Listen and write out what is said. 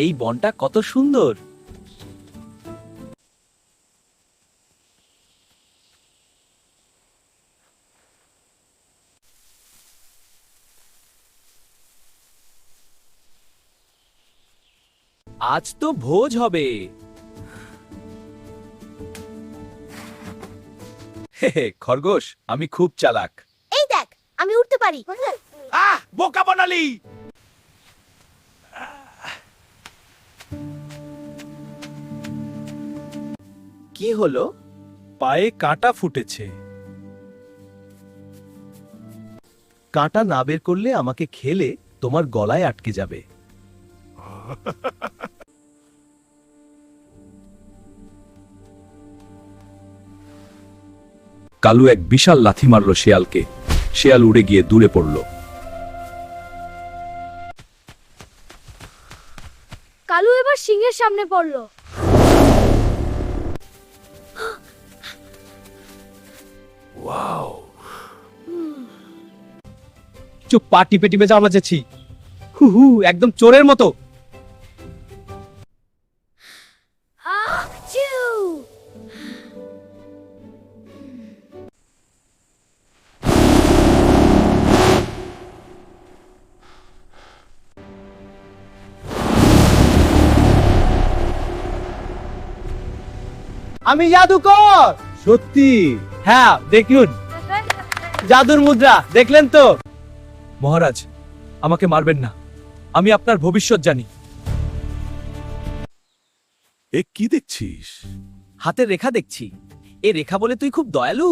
এই বনটা কত সুন্দর। আজ তো ভোজ হবে। খরগোশ, আমি খুব চালাক। এই দেখ, আমি উঠতে পারি। বোকা বানালি। কি হলো? পায়ে কাঁটা ফুটেছে। কাঁটা না বের করলে আমাকে খেলে তোমার গলায় আটকে যাবে। কালু এক বিশাল লাথি মারল শেয়ালকে। শেয়াল উড়ে গিয়ে দূরে পড়ল। কালু এবার সিংহের সামনে পড়লো। চুপ, পা টিপে টিপে যাওয়া বাজেছি। হু হু, একদম চোরের মতো। আমি জাদুকর। সত্যি? হ্যাঁ, দেখুন জাদুর মুদ্রা, দেখলেন তো? মহারাজ, আমাকে মারবেন না, আমি আপনার ভবিষ্যৎ জানি। এ কি দেখছিস? হাতের রেখা দেখছি। এ রেখা বলে তুই খুব দয়ালু।